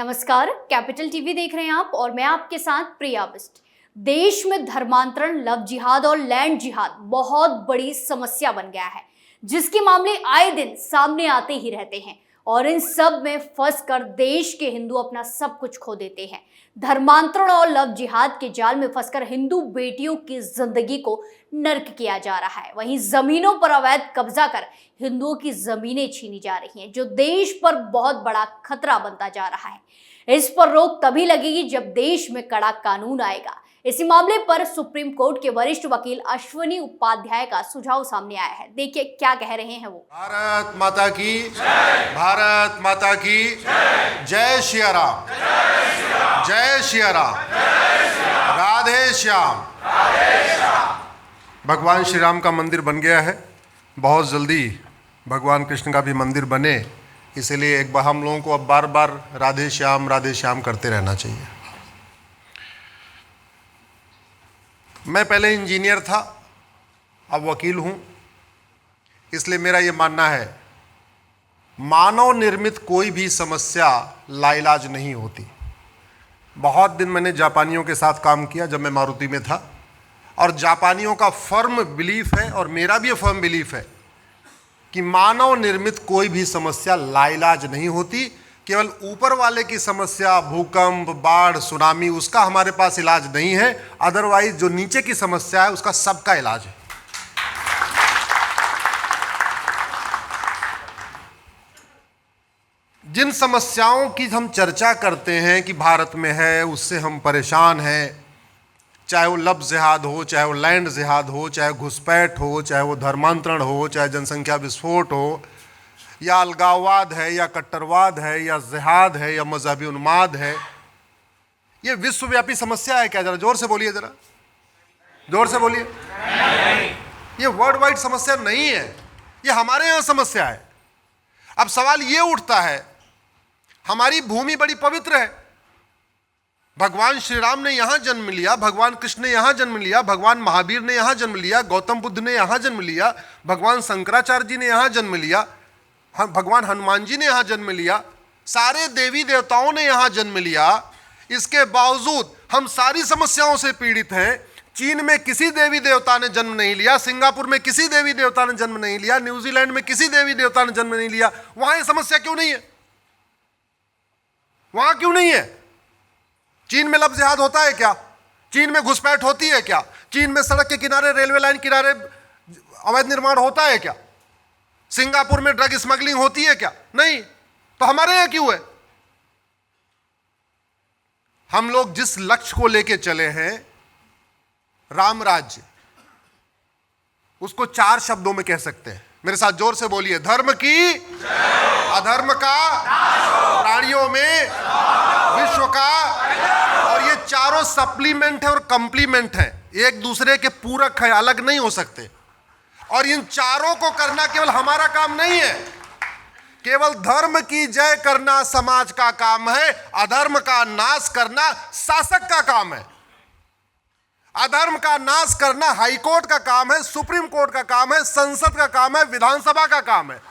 नमस्कार, capital TV देख रहे हैं आप और मैं आपके साथ प्रिया बिस्ट। देश में धर्मांतरण, लव जिहाद और लैंड जिहाद बहुत बड़ी समस्या बन गया है, जिसके मामले आए दिन सामने आते ही रहते हैं और इन सब में फंस कर देश के हिंदू अपना सब कुछ खो देते हैं। धर्मांतरण और लव जिहाद के जाल में फंसकर हिंदू बेटियों की जिंदगी को नर्क किया जा रहा है। वहीं जमीनों पर अवैध कब्जा कर हिंदुओं की जमीनें छीनी जा रही हैं, जो देश पर बहुत बड़ा खतरा बनता जा रहा है। इस पर रोक तभी लगेगी जब देश में कड़ा कानून आएगा। इसी मामले पर सुप्रीम कोर्ट के वरिष्ठ वकील अश्विनी उपाध्याय का सुझाव सामने आया है। देखिए क्या कह रहे हैं वो। भारत माता की जय, भारत माता की जय, जय श्री राम, जय श्री राम, राधे श्याम। भगवान श्री राम का मंदिर बन गया है, बहुत जल्दी भगवान कृष्ण का भी मंदिर बने, इसलिए एक बार हम लोगों को अब बार बार राधे श्याम करते रहना चाहिए। मैं पहले इंजीनियर था, अब वकील हूँ, इसलिए मेरा ये मानना है मानव निर्मित कोई भी समस्या लाइलाज नहीं होती। बहुत दिन मैंने जापानियों के साथ काम किया जब मैं मारुति में था, और जापानियों का फर्म बिलीफ है और मेरा भी फर्म बिलीफ है कि मानव निर्मित कोई भी समस्या लाइलाज नहीं होती। केवल ऊपर वाले की समस्या, भूकंप, बाढ़, सुनामी, उसका हमारे पास इलाज नहीं है। अदरवाइज जो नीचे की समस्या है उसका सबका इलाज है। जिन समस्याओं की हम चर्चा करते हैं कि भारत में है, उससे हम परेशान हैं, चाहे वो लव जिहाद हो, चाहे वो लैंड जिहाद हो, चाहे घुसपैठ हो, चाहे वो धर्मांतरण हो, चाहे जनसंख्या विस्फोट हो, या अलगाववाद है, या कट्टरवाद है, या जिहाद है, या मजहबी उन्माद है, ये विश्वव्यापी समस्या है क्या? जरा जोर से बोलिए, जरा जोर से बोलिए। ये वर्ल्ड वाइड समस्या नहीं है, ये हमारे यहाँ समस्या है। अब सवाल ये उठता है, हमारी भूमि बड़ी पवित्र है, भगवान श्री राम ने यहाँ जन्म लिया, भगवान कृष्ण ने यहाँ जन्म लिया, भगवान महावीर ने यहाँ जन्म लिया, गौतम बुद्ध ने यहाँ जन्म लिया, भगवान शंकराचार्य जी ने यहाँ जन्म लिया, भगवान हनुमान जी ने यहाँ जन्म लिया, सारे देवी देवताओं ने यहाँ जन्म लिया। इसके बावजूद हम सारी समस्याओं से पीड़ित हैं। चीन में किसी देवी देवता ने जन्म नहीं लिया, सिंगापुर में किसी देवी देवता ने जन्म नहीं लिया, न्यूजीलैंड में किसी देवी देवता ने जन्म नहीं लिया। वहां ये समस्या क्यों नहीं है? वहां क्यों नहीं है? चीन में लव जिहाद होता है क्या? चीन में घुसपैठ होती है क्या? चीन में सड़क के किनारे, रेलवे लाइन किनारे अवैध निर्माण होता है क्या? सिंगापुर में ड्रग स्मगलिंग होती है क्या? नहीं। तो हमारे यहां क्यों है? हम लोग जिस लक्ष्य को लेके चले हैं, राम राज्य, उसको 4 शब्दों में कह सकते हैं। मेरे साथ जोर से बोलिए, धर्म की अधर्म का, प्राणियों में विश्व का। और ये चारों सप्लीमेंट है और कंप्लीमेंट है, एक दूसरे के पूरक है, अलग नहीं हो सकते। और इन चारों को करना केवल हमारा काम नहीं है। केवल धर्म की जय करना समाज का काम है, अधर्म का नाश करना शासक का काम है। अधर्म का नाश करना हाईकोर्ट का काम है, सुप्रीम कोर्ट का काम है, संसद का काम है, विधानसभा का काम है।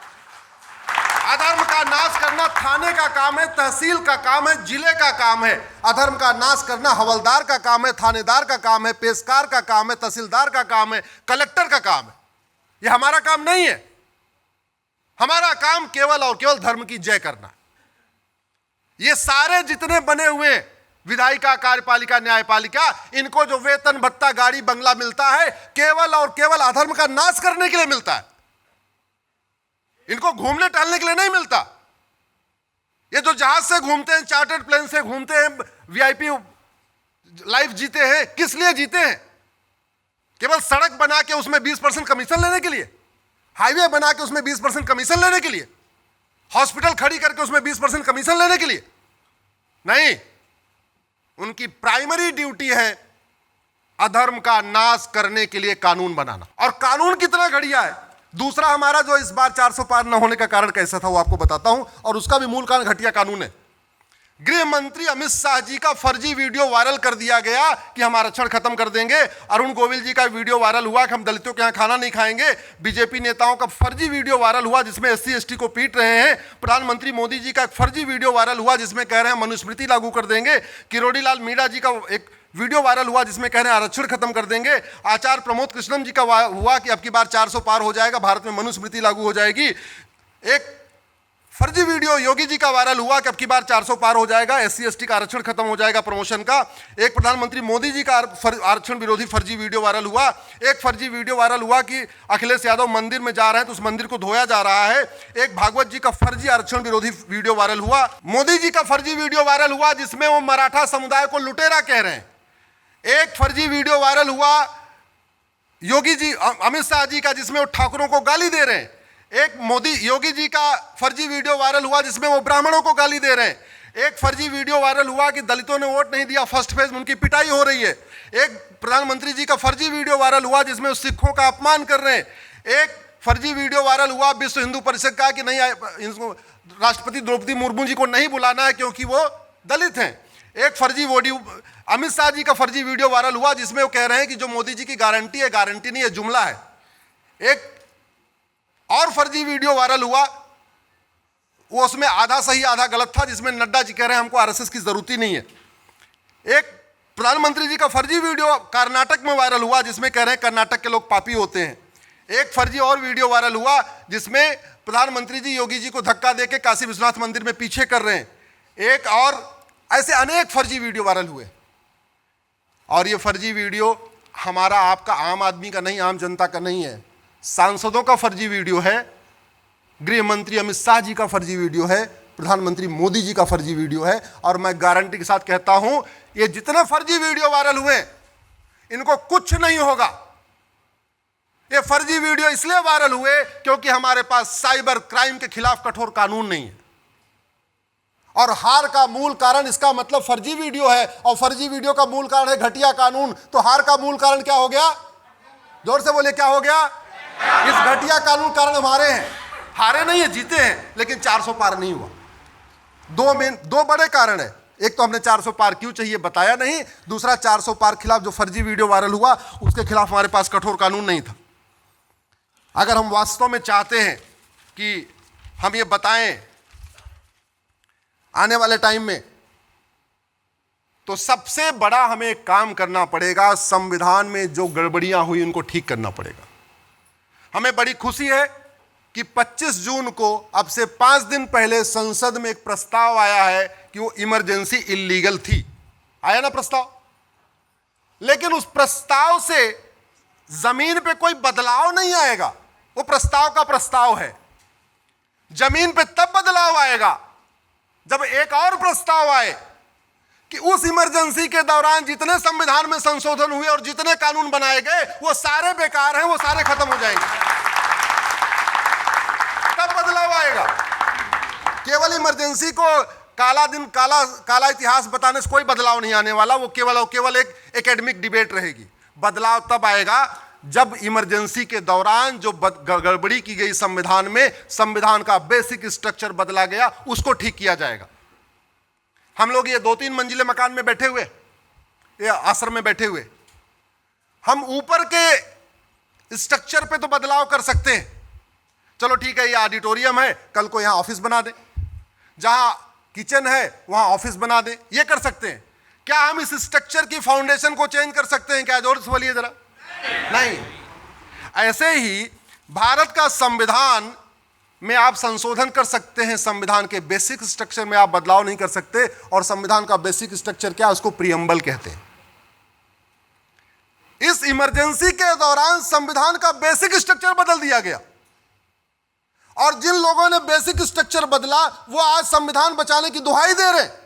अधर्म का नाश करना थाने का काम है, तहसील का काम है, जिले का काम है। अधर्म का नाश करना हवलदार का काम है, थानेदार का काम है, पेशकार का काम है, तहसीलदार का काम है, कलेक्टर का काम है। यह हमारा काम नहीं है। हमारा काम केवल और केवल धर्म की जय करना। ये सारे जितने बने हुए विधायिका, कार्यपालिका, न्यायपालिका, इनको जो वेतन, भत्ता, गाड़ी, बंगला मिलता है, केवल और केवल अधर्म का नाश करने के लिए मिलता है। इनको घूमने टहलने के लिए नहीं मिलता। ये जो जहाज से घूमते हैं, चार्टर्ड प्लेन से घूमते हैं, वीआईपी लाइफ जीते हैं, किस लिए जीते हैं? केवल सड़क बना के उसमें 20% कमीशन लेने के लिए, हाईवे बना के उसमें 20% कमीशन लेने के लिए, हॉस्पिटल खड़ी करके उसमें 20% कमीशन लेने के लिए नहीं। उनकी प्राइमरी ड्यूटी है अधर्म का नाश करने के लिए कानून बनाना। और कानून कितना घटिया है। दूसरा, हमारा जो इस बार 400 पार न होने का कारण कैसा था वो आपको बताता हूं, और उसका भी मूल कारण घटिया कानून है। गृह मंत्री अमित शाह जी का फर्जी वीडियो वायरल कर दिया गया कि हम आरक्षण खत्म कर देंगे। अरुण गोविल जी का वीडियो वायरल हुआ कि हम दलितों के यहां खाना नहीं खाएंगे। बीजेपी नेताओं का फर्जी वीडियो वायरल हुआ जिसमें एससी एसटी को पीट रहे हैं। प्रधानमंत्री मोदी जी का एक फर्जी वीडियो वायरल हुआ जिसमें कह रहे हैं मनुस्मृति लागू कर देंगे। किरोड़ी लाल मीणा जी का एक वीडियो वायरल हुआ जिसमें कह रहे हैं आरक्षण खत्म कर देंगे। आचार्य प्रमोद कृष्णम जी का हुआ कि अब की बार 400 पार हो जाएगा, भारत में मनुस्मृति लागू हो जाएगी। एक फर्जी वीडियो योगी जी का वायरल हुआ कि अब की बार 400 पार हो जाएगा, एससी एसटी का आरक्षण खत्म हो जाएगा प्रमोशन का। एक प्रधानमंत्री मोदी जी का आरक्षण विरोधी फर्जी वीडियो वायरल हुआ। एक फर्जी वीडियो वायरल हुआ कि अखिलेश यादव मंदिर में जा रहे हैं तो उस मंदिर को धोया जा रहा है। एक भागवत जी का फर्जी आरक्षण विरोधी वीडियो वायरल हुआ। मोदी जी का फर्जी वीडियो वायरल हुआ जिसमें वो मराठा समुदाय को लुटेरा कह रहे हैं। एक फर्जी वीडियो वायरल हुआ योगी जी अमित शाह जी का जिसमें वो ठाकुरों को गाली दे रहे हैं। एक योगी जी का फर्जी वीडियो वायरल हुआ जिसमें वो ब्राह्मणों को गाली दे रहे हैं। एक फर्जी वीडियो वायरल हुआ कि दलितों ने वोट नहीं दिया, फर्स्ट फेज में उनकी पिटाई हो रही है। एक प्रधानमंत्री जी का फर्जी वीडियो वायरल हुआ जिसमें वो सिखों का अपमान कर रहे हैं। एक फर्जी वीडियो वायरल हुआ विश्व हिंदू परिषद का कि नहीं राष्ट्रपति द्रौपदी मुर्मू जी को नहीं बुलाना है क्योंकि वो दलित हैं। एक फर्जी वीडियो अमित शाह जी का फर्जी वीडियो वायरल हुआ जिसमें वो कह रहे हैं कि जो मोदी जी की गारंटी है, गारंटी नहीं है, जुमला है। एक और फर्जी वीडियो वायरल हुआ, वो उसमें आधा सही आधा गलत था, जिसमें नड्डा जी कह रहे हैं हमको आरएसएस की जरूरत ही नहीं है। एक प्रधानमंत्री जी का फर्जी वीडियो कर्नाटक में वायरल हुआ जिसमें कह रहे हैं कर्नाटक के लोग पापी होते हैं। एक फर्जी और वीडियो वायरल हुआ जिसमें प्रधानमंत्री जी योगी जी को धक्का देके काशी विश्वनाथ मंदिर में पीछे कर रहे हैं। एक और ऐसे अनेक फर्जी वीडियो वायरल हुए। और ये फर्जी वीडियो हमारा आपका आम आदमी का नहीं, आम जनता का नहीं है, सांसदों का फर्जी वीडियो है, गृह मंत्री अमित शाह जी का फर्जी वीडियो है, प्रधानमंत्री मोदी जी का फर्जी वीडियो है। और मैं गारंटी के साथ कहता हूं ये जितने फर्जी वीडियो वायरल हुए इनको कुछ नहीं होगा। ये फर्जी वीडियो इसलिए वायरल हुए क्योंकि हमारे पास साइबर क्राइम के खिलाफ कठोर कानून नहीं है। और हार का मूल कारण इसका मतलब फर्जी वीडियो है, और फर्जी वीडियो का मूल कारण है घटिया कानून। तो हार का मूल कारण क्या हो गया? जोर से बोले, क्या हो गया? इस घटिया कानून कारण हमारे हैं। हारे नहीं है, जीते हैं, लेकिन 400 पार नहीं हुआ। दो बड़े कारण है। एक तो हमने 400 पार क्यों चाहिए बताया नहीं, दूसरा 400 पार खिलाफ जो फर्जी वीडियो वायरल हुआ उसके खिलाफ हमारे पास कठोर कानून नहीं था। अगर हम वास्तव में चाहते हैं कि हम ये बताएं आने वाले टाइम में, तो सबसे बड़ा हमें एक काम करना पड़ेगा, संविधान में जो गड़बड़ियां हुई उनको ठीक करना पड़ेगा। हमें बड़ी खुशी है कि 25 जून को, अब से 5 दिन पहले, संसद में एक प्रस्ताव आया है कि वो इमरजेंसी इल्लीगल थी। आया ना प्रस्ताव? लेकिन उस प्रस्ताव से जमीन पे कोई बदलाव नहीं आएगा। वो प्रस्ताव का प्रस्ताव है। जमीन पे तब बदलाव आएगा जब एक और प्रस्ताव आए कि उस इमरजेंसी के दौरान जितने संविधान में संशोधन हुए और जितने कानून बनाए गए वो सारे बेकार हैं, वो सारे खत्म हो जाएंगे। तब बदलाव आएगा। केवल इमरजेंसी को काला दिन, काला इतिहास बताने से कोई बदलाव नहीं आने वाला। वो केवल एक एकेडमिक डिबेट रहेगी। बदलाव तब आएगा जब इमरजेंसी के दौरान जो गड़बड़ी की गई संविधान में, संविधान का बेसिक स्ट्रक्चर बदला गया, उसको ठीक किया जाएगा। हम लोग ये 2-3 मंजिले मकान में बैठे हुए, ये आश्रम में बैठे हुए, हम ऊपर के स्ट्रक्चर पे तो बदलाव कर सकते हैं। चलो ठीक है, ये ऑडिटोरियम है, कल को यहां ऑफिस बना दें। जहां किचन है वहां ऑफिस बना दें, ये कर सकते हैं। क्या हम इस स्ट्रक्चर की फाउंडेशन को चेंज कर सकते हैं? क्या? जोर से बोलिए जरा। नहीं। ऐसे ही भारत का संविधान में आप संशोधन कर सकते हैं, संविधान के बेसिक स्ट्रक्चर में आप बदलाव नहीं कर सकते। और संविधान का बेसिक स्ट्रक्चर क्या? उसको प्रियम्बल कहते हैं। इस इमरजेंसी के दौरान संविधान का बेसिक स्ट्रक्चर बदल दिया गया, और जिन लोगों ने बेसिक स्ट्रक्चर बदला वो आज संविधान बचाने की दुहाई दे रहे हैं।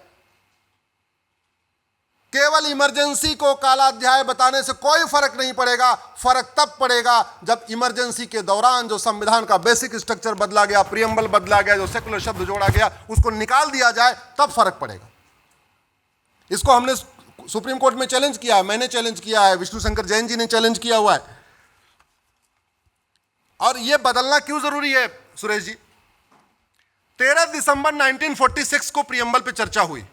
केवल इमरजेंसी को काला अध्याय बताने से कोई फर्क नहीं पड़ेगा। फर्क तब पड़ेगा जब इमरजेंसी के दौरान जो संविधान का बेसिक स्ट्रक्चर बदला गया, प्रियम्बल बदला गया, जो सेकुलर शब्द जोड़ा गया, उसको निकाल दिया जाए, तब फर्क पड़ेगा। इसको हमने सुप्रीम कोर्ट में चैलेंज किया है, मैंने चैलेंज किया है, विष्णु शंकर जैन जी ने चैलेंज किया हुआ है। और यह बदलना क्यों जरूरी है सुरेश जी? 13 दिसंबर 1946 को प्रियम्बल पे चर्चा हुई।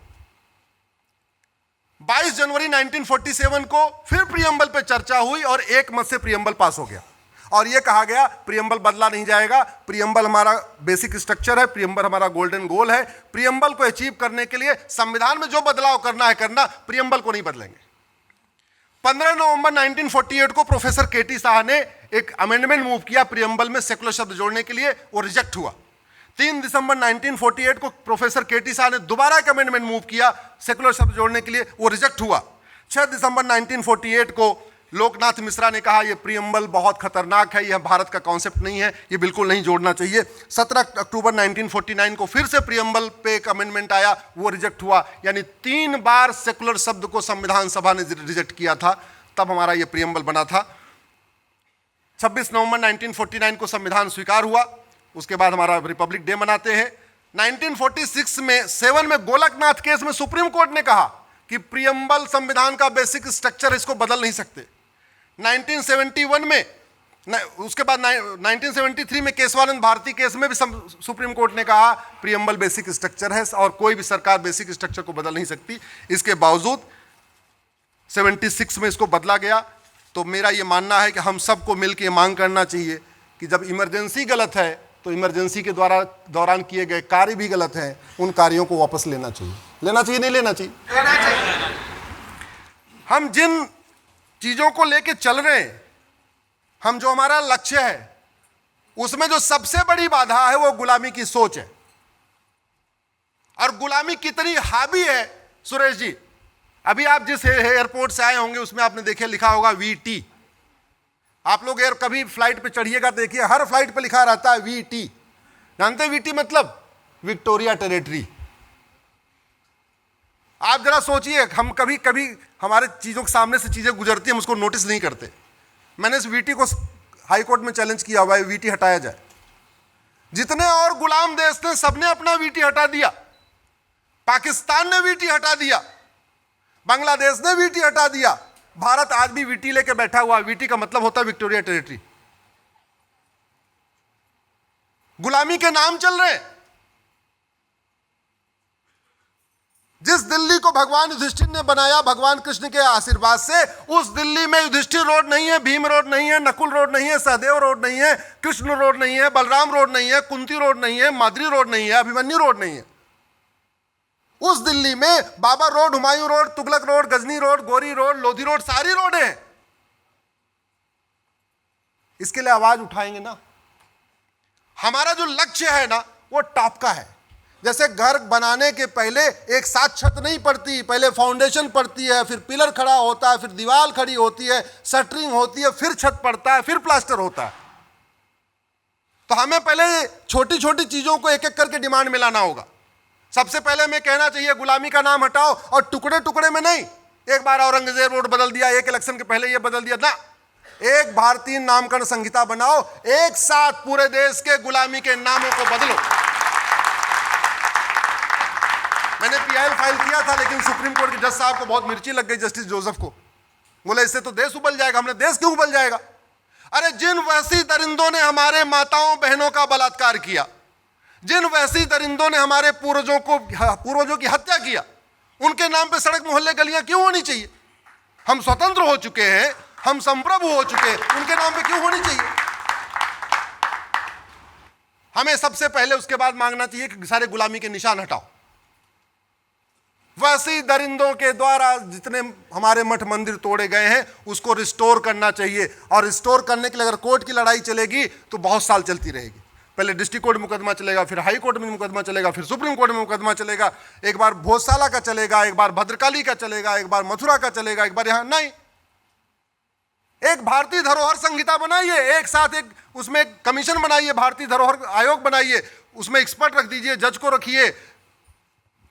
22 जनवरी 1947 को फिर प्रियम्बल पे चर्चा हुई और एक मत से प्रियम्बल पास हो गया और यह कहा गया प्रियम्बल बदला नहीं जाएगा, प्रियम्बल हमारा बेसिक स्ट्रक्चर है, प्रियम्बल हमारा गोल्डन गोल है, प्रियम्बल को अचीव करने के लिए संविधान में जो बदलाव करना है करना, प्रियम्बल को नहीं बदलेंगे। 15 नवंबर 1948 को प्रोफेसर केटी शाह ने एक अमेंडमेंट मूव किया प्रियम्बल में सेकुलर शब्द जोड़ने के लिए, वो रिजेक्ट हुआ। 3 दिसंबर 1948 को प्रोफेसर केटी शाह ने दोबारा एक अमेंडमेंट मूव किया सेकुलर शब्द जोड़ने के लिए, वो रिजेक्ट हुआ। 6 दिसंबर 1948 को लोकनाथ मिश्रा ने कहा यह प्रियम्बल बहुत खतरनाक है, यह भारत का कॉन्सेप्ट नहीं है, यह बिल्कुल नहीं जोड़ना चाहिए। 17 अक्टूबर 1949 को फिर से प्रियम्बल पे एक अमेंडमेंट आया, वो रिजेक्ट हुआ। यानी 3 बार सेकुलर शब्द को संविधान सभा ने रिजेक्ट किया था, तब हमारा यह प्रियम्बल बना था। 26 नवंबर 1949 को संविधान स्वीकार हुआ, उसके बाद हमारा रिपब्लिक डे मनाते हैं। 1946 में 7 में गोलकनाथ केस में सुप्रीम कोर्ट ने कहा कि प्रियम्बल संविधान का बेसिक स्ट्रक्चर, इसको बदल नहीं सकते। 1971 में, उसके बाद 1973 में केशवानंद भारती केस में भी सुप्रीम कोर्ट ने कहा प्रियम्बल बेसिक स्ट्रक्चर है और कोई भी सरकार बेसिक स्ट्रक्चर को बदल नहीं सकती। इसके बावजूद 76 में इसको बदला गया। तो मेरा ये मानना है कि हम सबको मिलकर मांग करना चाहिए कि जब इमरजेंसी गलत है तो इमरजेंसी के दौरान किए गए कार्य भी गलत हैं, उन कार्यों को वापस लेना चाहिए। लेना चाहिए नहीं लेना चाहिए? लेना चाहिए। हम जिन चीजों को लेके चल रहे हैं, हम जो हमारा लक्ष्य है, उसमें जो सबसे बड़ी बाधा है वो गुलामी की सोच है। और गुलामी कितनी हावी है सुरेश जी, अभी आप जिस एयरपोर्ट से आए होंगे उसमें आपने देखे लिखा होगा वीटी। आप लोग कभी फ्लाइट पे चढ़िएगा, देखिए हर फ्लाइट पे लिखा रहता है वीटी। जानते हैं वीटी मतलब? Victoria territory. आप जरा सोचिए, हम कभी कभी हमारे चीजों के सामने से चीजें गुजरती हैं, हम उसको नोटिस नहीं करते। मैंने इस वीटी को हाई कोर्ट में चैलेंज किया हुआ है, वीटी हटाया जाए। जितने और गुलाम देश थे सबने अपना वीटी हटा दिया। पाकिस्तान ने वीटी हटा दिया, बांग्लादेश ने वीटी हटा दिया, भारत आज भी वीटी लेके बैठा हुआ। वीटी का मतलब होता है विक्टोरिया टेरिटरी। गुलामी के नाम चल रहे हैं। जिस दिल्ली को भगवान युधिष्ठिर ने बनाया भगवान कृष्ण के आशीर्वाद से, उस दिल्ली में युधिष्ठिर रोड नहीं है, भीम रोड नहीं है, नकुल रोड नहीं है, सहदेव रोड नहीं है, कृष्ण रोड नहीं है, बलराम रोड नहीं है, कुंती रोड नहीं है, माद्री रोड नहीं है, अभिमन्यु रोड नहीं है। उस दिल्ली में Babar road, Humayun road, Tughlaq road, Ghazni road, Ghori road, Lodhi road, सारी रोड है। इसके लिए आवाज उठाएंगे ना। हमारा जो लक्ष्य है ना वो टॉप का है। जैसे घर बनाने के पहले एक साथ छत नहीं पड़ती, पहले फाउंडेशन पड़ती है, फिर पिलर खड़ा होता है, फिर दीवार खड़ी होती है, शटरिंग होती है, फिर छत पड़ता है, फिर प्लास्टर होता है। तो हमें पहले छोटी छोटी चीजों को एक एक करके डिमांड में लाना होगा। सबसे पहले मैं कहना चाहिए गुलामी का नाम हटाओ, और टुकड़े टुकड़े में नहीं। एक बार औरंगजेब रोड बदल दिया, एक इलेक्शन के पहले ये बदल दिया ना। एक भारतीय नामकरण संहिता बनाओ, एक साथ पूरे देश के गुलामी के नामों को बदलो। मैंने पीआईएल फाइल किया था, लेकिन सुप्रीम कोर्ट के जज साहब को बहुत मिर्ची लग गई, जस्टिस जोसेफ को। बोले इससे तो देश उबल जाएगा। हमने देश क्यों उबल जाएगा? अरे जिन वैसी दरिंदों ने हमारे माताओं बहनों का बलात्कार किया, जिन वैसी दरिंदों ने हमारे पूर्वजों की हत्या किया, उनके नाम पे सड़क मोहल्ले गलियां क्यों होनी चाहिए? हम स्वतंत्र हो चुके हैं, हम संप्रभु हो चुके हैं, उनके नाम पे क्यों होनी चाहिए? हमें सबसे पहले उसके बाद मांगना चाहिए कि सारे गुलामी के निशान हटाओ। वैसी दरिंदों के द्वारा जितने हमारे मठ मंदिर तोड़े गए हैं उसको रिस्टोर करना चाहिए। और रिस्टोर करने के लिए अगर कोर्ट की लड़ाई चलेगी तो बहुत साल चलती रहेगी। पहले डिस्ट्रिक्ट कोर्ट में मुकदमा चलेगा, फिर हाई कोर्ट में मुकदमा चलेगा, फिर सुप्रीम कोर्ट में मुकदमा चलेगा। एक बार भोजशाला का चलेगा, एक बार भद्रकाली का चलेगा, एक बार मथुरा का चलेगा, एक बार यहां नहीं। एक भारतीय धरोहर संहिता बनाइए, एक साथ एक उसमें कमीशन बनाइए, भारतीय धरोहर आयोग बनाइए, उसमें एक्सपर्ट रख दीजिए, जज को रखिए,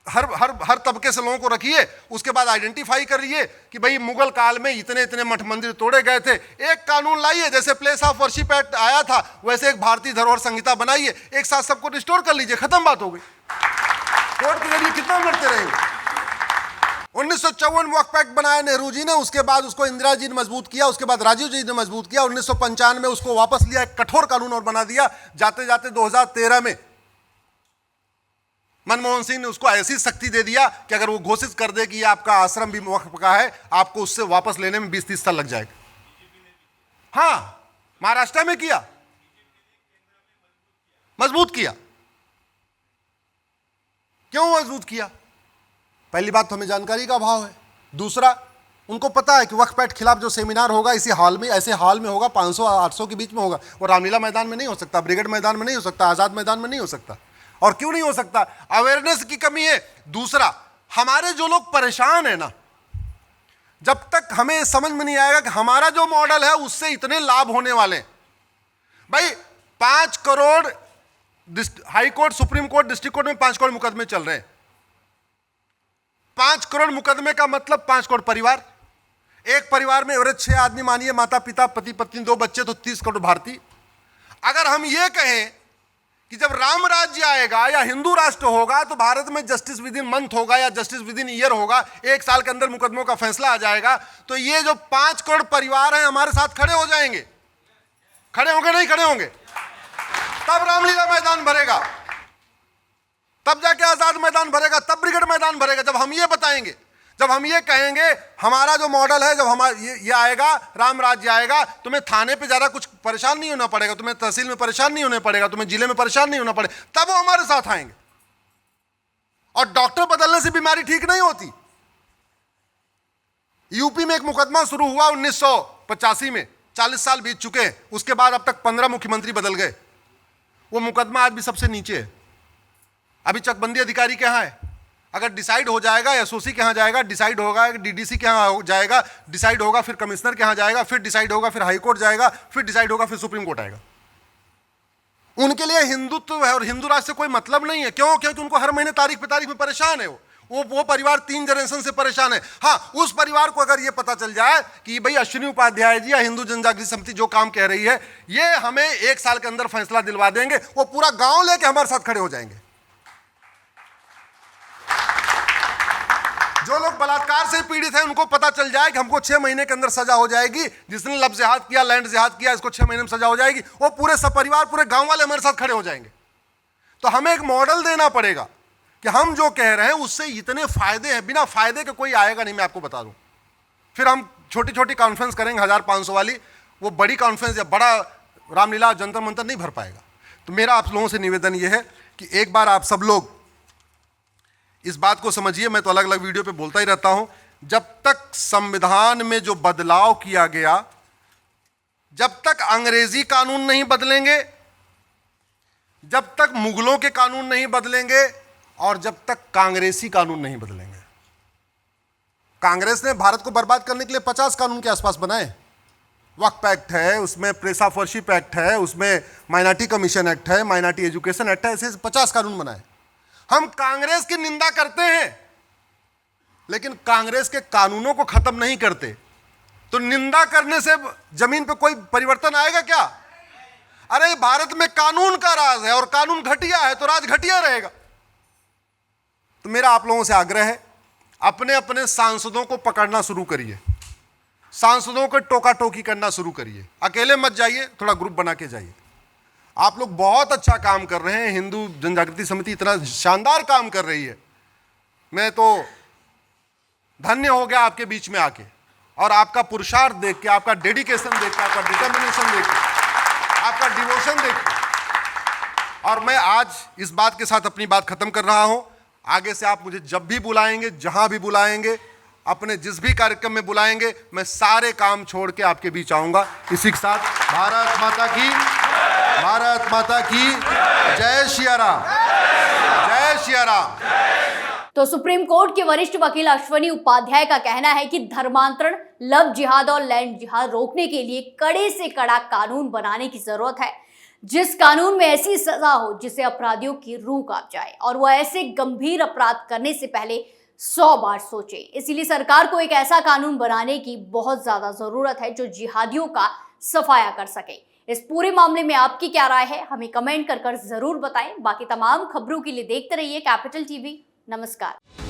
हर तबके से लोगों को रखिए। उसके बाद आइडेंटिफाई करिए कि भाई मुगल काल में इतने इतने मठ मंदिर तोड़े गए थे। एक कानून लाइए, जैसे प्लेस ऑफ वर्शिप एक्ट आया था वैसे एक भारतीय धरोहर संहिता बनाइए, एक साथ सबको रिस्टोर कर लीजिए, खत्म बात हो गई। कोर्ट के जरिए कितना लड़ते रहेंगे? 1954 वक्फ एक्ट बनाया नेहरू जी ने, उसके बाद उसको इंदिरा जी ने मजबूत किया, उसके बाद राजीव जी ने मजबूत किया। 1995 में उसको वापस लिया, एक कठोर कानून और बना दिया। जाते जाते 2013 में मनमोहन सिंह ने उसको ऐसी शक्ति दे दिया कि अगर वो घोषित कर दे कि ये आपका आश्रम भी वक्फ का है, आपको उससे वापस लेने में 20-30 साल लग जाएगा। हाँ, महाराष्ट्र में किया, मजबूत किया। क्यों मजबूत किया? पहली बात तो हमें जानकारी का अभाव है। दूसरा, उनको पता है कि वक्फ एक्ट खिलाफ जो सेमिनार होगा इसी हॉल में, ऐसे हॉल में होगा, 500-800 के बीच में होगा। वो रामलीला मैदान में नहीं हो सकता, ब्रिगेड मैदान में नहीं हो सकता, आजाद मैदान में नहीं हो सकता। और क्यों नहीं हो सकता? अवेयरनेस की कमी है। दूसरा, हमारे जो लोग परेशान है ना, जब तक हमें समझ में नहीं आएगा कि हमारा जो मॉडल है उससे इतने लाभ होने वाले हैं। भाई 5 crore high court, supreme court, district court में 5 करोड़ मुकदमे चल रहे हैं। 5 करोड़ मुकदमे का मतलब 5 करोड़ परिवार। एक परिवार में एवरेज 6 आदमी मानिए, माता पिता, पति पत्नी, 2 बच्चे, तो 30 करोड़ भारतीय। अगर हम ये कहें कि जब राम राज्य आएगा या हिंदू राष्ट्र होगा तो भारत में जस्टिस विद इन मंथ होगा या जस्टिस विद इन ईयर होगा, 1 साल के अंदर मुकदमों का फैसला आ जाएगा, तो ये जो 5 करोड़ परिवार हैं हमारे साथ खड़े हो जाएंगे। खड़े होंगे? नहीं खड़े होंगे? तब रामलीला मैदान भरेगा, तब जाके आजाद मैदान भरेगा, तब ब्रिगेड मैदान भरेगा। जब हम ये बताएंगे, जब हम ये कहेंगे हमारा जो मॉडल है, जब हमारा ये आएगा, राम राज्य आएगा, तुम्हें थाने पे ज़्यादा कुछ परेशान नहीं होना पड़ेगा, तुम्हें तहसील में परेशान नहीं होना पड़ेगा, तुम्हें जिले में परेशान नहीं होना पड़ेगा, तब वो हमारे साथ आएंगे। और डॉक्टर बदलने से बीमारी ठीक नहीं होती। यूपी में एक मुकदमा शुरू हुआ 1985 में, 40 साल बीत चुके हैं, उसके बाद अब तक 15 मुख्यमंत्री बदल गए। वो मुकदमा आज भी सबसे नीचे है। अभी चकबंदी अधिकारी के यहाँ है। अगर डिसाइड हो जाएगा एसओसी के यहाँ जाएगा, डिसाइड होगा डीडीसी के यहाँ जाएगा, डिसाइड होगा फिर कमिश्नर के यहाँ जाएगा, फिर डिसाइड होगा फिर हाई कोर्ट जाएगा, फिर डिसाइड होगा फिर सुप्रीम कोर्ट आएगा। उनके लिए हिंदुत्व है और हिंदू राष्ट्र से कोई मतलब नहीं है। क्यों? क्योंकि उनको हर महीने तारीख पे तारीख में परेशान है। वो परिवार 3 जनरेशन से परेशान है। हाँ, उस परिवार को अगर ये पता चल जाए कि भाई अश्विनी उपाध्याय जी या हिंदू जनजागृति समिति जो काम कह रही है, ये हमें 1 साल के अंदर फैसला दिलवा देंगे, वो पूरा गांव लेके हमारे साथ खड़े हो जाएंगे। जो लोग बलात्कार से पीड़ित हैं उनको पता चल जाए कि हमको 6 महीने के अंदर सजा हो जाएगी, जिसने लफ्ज़ जिहाद किया, लैंड जिहाद किया, इसको 6 महीने में सजा हो जाएगी, वो पूरे सपरिवार, पूरे गांव वाले हमारे साथ खड़े हो जाएंगे। तो हमें एक मॉडल देना पड़ेगा कि हम जो कह रहे हैं उससे इतने फायदे हैं, बिना फायदे के कोई आएगा नहीं, मैं आपको बता दूं। फिर हम छोटी छोटी कॉन्फ्रेंस करेंगे 1500 वाली, वो बड़ी कॉन्फ्रेंस या बड़ा रामलीला जंतर मंतर नहीं भर पाएगा। तो मेरा आप लोगों से निवेदन ये है कि एक बार आप सब लोग इस बात को समझिए। मैं तो अलग अलग वीडियो पे बोलता ही रहता हूं, जब तक संविधान में जो बदलाव किया गया, जब तक अंग्रेजी कानून नहीं बदलेंगे, जब तक मुगलों के कानून नहीं बदलेंगे और जब तक कांग्रेसी कानून नहीं बदलेंगे। कांग्रेस ने भारत को बर्बाद करने के लिए 50 कानून के आसपास बनाए। वक्फ एक्ट है, उसमें प्रेस ऑफ वर्शिप एक्ट है, उसमें माइनॉरिटी कमीशन एक्ट है, माइनॉरिटी एजुकेशन एक्ट है, ऐसे 50 कानून बनाए। हम कांग्रेस की निंदा करते हैं लेकिन कांग्रेस के कानूनों को खत्म नहीं करते। तो निंदा करने से जमीन पे कोई परिवर्तन आएगा क्या? अरे भारत में कानून का राज है और कानून घटिया है तो राज घटिया रहेगा। तो मेरा आप लोगों से आग्रह है, अपने अपने सांसदों को पकड़ना शुरू करिए, सांसदों को टोका टोकी करना शुरू करिए। अकेले मत जाइए, थोड़ा ग्रुप बना के जाइए। आप लोग बहुत अच्छा काम कर रहे हैं, हिंदू जनजागृति समिति इतना शानदार काम कर रही है। मैं तो धन्य हो गया आपके बीच में आके, और आपका पुरुषार्थ देख के, आपका डेडिकेशन देख के, आपका डिटर्मिनेशन देख के, आपका डिवोशन देख के, और मैं आज इस बात के साथ अपनी बात खत्म कर रहा हूं। आगे से आप मुझे जब भी बुलाएंगे, जहां भी बुलाएंगे, अपने जिस भी कार्यक्रम में बुलाएंगे, मैं सारे काम छोड़ के आपके बीच आऊंगा। इसी के साथ भारत माता की, भारत माता की जय सिया राम, जय सिया राम। तो सुप्रीम कोर्ट के वरिष्ठ वकील अश्विनी उपाध्याय का कहना है कि धर्मांतरण, लव जिहाद और लैंड जिहाद रोकने के लिए कड़े से कड़ा कानून बनाने की जरूरत है, जिस कानून में ऐसी सजा हो जिससे अपराधियों की रूह कांप जाए और वह ऐसे गंभीर अपराध करने से पहले 100 बार सोचे। इसीलिए सरकार को एक ऐसा कानून बनाने की बहुत ज्यादा जरूरत है जो जिहादियों का सफाया कर सके। इस पूरे मामले में आपकी क्या राय है, हमें कमेंट कर जरूर बताएं। बाकी तमाम खबरों के लिए देखते रहिए कैपिटल टीवी। नमस्कार।